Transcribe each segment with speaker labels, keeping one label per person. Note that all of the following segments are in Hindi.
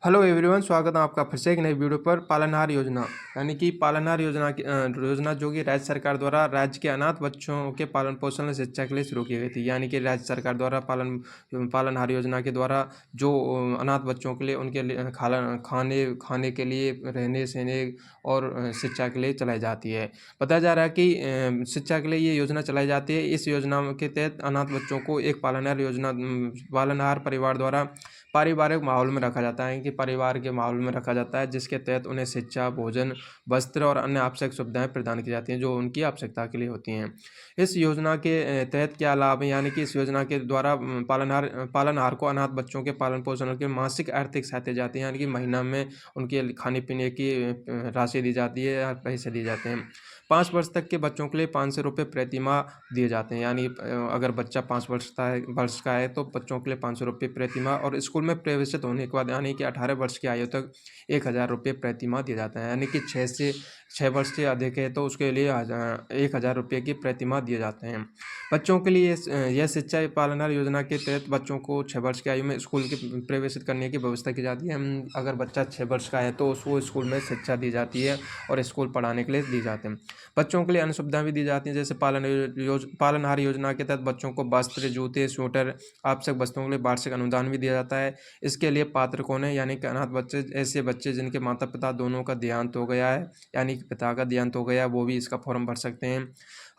Speaker 1: हेलो एवरीवन, स्वागत है आपका फिर से एक नई वीडियो पर। पालनहार योजना यानी कि पालनहार योजना की योजना जो कि राज्य सरकार द्वारा राज्य के अनाथ बच्चों के पालन पोषण और शिक्षा के लिए शुरू की गई थी। यानी कि राज्य सरकार द्वारा पालनहार योजना के द्वारा जो अनाथ बच्चों के लिए उनके लिए खाने के लिए, रहने सहने और शिक्षा के लिए चलाई जाती है। बताया जा रहा है कि शिक्षा के लिए ये योजना चलाई जाती है। इस योजना के तहत अनाथ बच्चों को एक पालनहार परिवार द्वारा पारिवारिक माहौल में रखा जाता है कि परिवार के माहौल में रखा जाता है, जिसके तहत उन्हें शिक्षा, भोजन, वस्त्र और अन्य आवश्यक सुविधाएं प्रदान की जाती हैं जो उनकी आवश्यकता के लिए होती हैं। इस योजना के तहत क्या लाभ है, यानी कि इस योजना के द्वारा पालनहार को अनाथ बच्चों के पालन पोषण के मासिक आर्थिक सहायता जाती है। यानी कि महीना में उनके खाने पीने की राशि दी जाती है या पैसे दिए जाते हैं। 5 वर्ष तक के बच्चों के लिए 500 रुपये प्रति माह दिए जाते हैं। यानी अगर बच्चा 5 वर्ष का है तो बच्चों के लिए 500 रुपये प्रति माह, और स्कूल में प्रवेशित होने के बाद यानी कि 18 वर्ष की आयु तक 1000 रुपये प्रति माह दिया जाता है। यानी कि 6 वर्ष से अधिक है तो उसके लिए 1000 रुपये की प्रति माह दिए जाते हैं। बच्चों के लिए यह शिक्षा पालनहार योजना के तहत बच्चों को 6 वर्ष की आयु में स्कूल के प्रवेशित करने की व्यवस्था की जाती है। अगर बच्चा 6 वर्ष का है तो उसको स्कूल में शिक्षा दी जाती है और स्कूल पढ़ाने के लिए दी जाते हैं। बच्चों के लिए अन्य सुविधाएं भी दी जाती हैं, जैसे पालनहार योजना के तहत बच्चों को वस्त्र, जूते, स्वेटर, आवश्यक वस्तुओं के लिए वार्षिक अनुदान भी दिया जाता है। इसके लिए पात्र कौन है, यानी कि अनाथ बच्चे, ऐसे बच्चे जिनके माता पिता दोनों का देहांत हो गया है, यानी कि पिता का देहांत हो गया, वो भी इसका फॉर्म भर सकते हैं।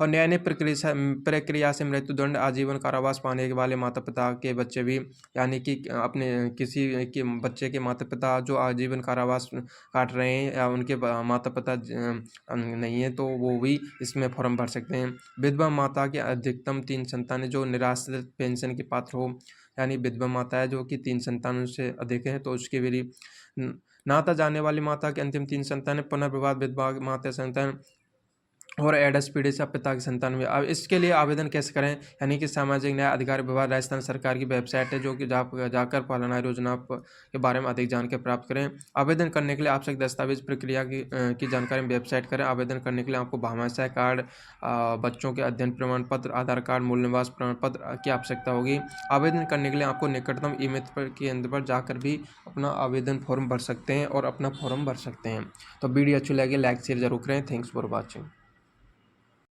Speaker 1: और न्याय प्रक्रिया से मृत्युदंड, आजीवन कारावास पाने वाले माता पिता के बच्चे भी, यानी कि अपने किसी के बच्चे के माता पिता जो आजीवन कारावास काट रहे हैं या उनके माता पिता नहीं है तो वो भी इसमें फॉर्म भर सकते हैं। विधवा माता के अधिकतम 3 संतानें जो निराश्रित पेंशन के पात्र हो, यानी विधवा माता है जो कि 3 संतानों से अधिक है तो उसके भी नाता जाने वाली माता के अंतिम 3 संतानें, पुनर्विवाह विधवा माता संतान और एडस पीढ़ी से पिता की संतान में। अब इसके लिए आवेदन कैसे करें, यानी कि सामाजिक न्याय अधिकार विभाग राजस्थान सरकार की वेबसाइट है जो कि जाकर पालनहार योजना के बारे में अधिक जानकारी प्राप्त करें। आवेदन करने के लिए आवश्यक दस्तावेज प्रक्रिया की जानकारी वेबसाइट करें। आवेदन करने के लिए आपको भामाशाह कार्ड, बच्चों के अध्ययन प्रमाण पत्र, आधार कार्ड, मूल निवास प्रमाण पत्र की आवश्यकता होगी। आवेदन करने के लिए आपको निकटतम ई-मित्र केंद्र पर जाकर भी अपना आवेदन फॉर्म भर सकते हैं और अपना फॉर्म भर सकते हैं। तो वीडियो अच्छी लगी लाइक शेयर जरूर करें। Thanks for watching.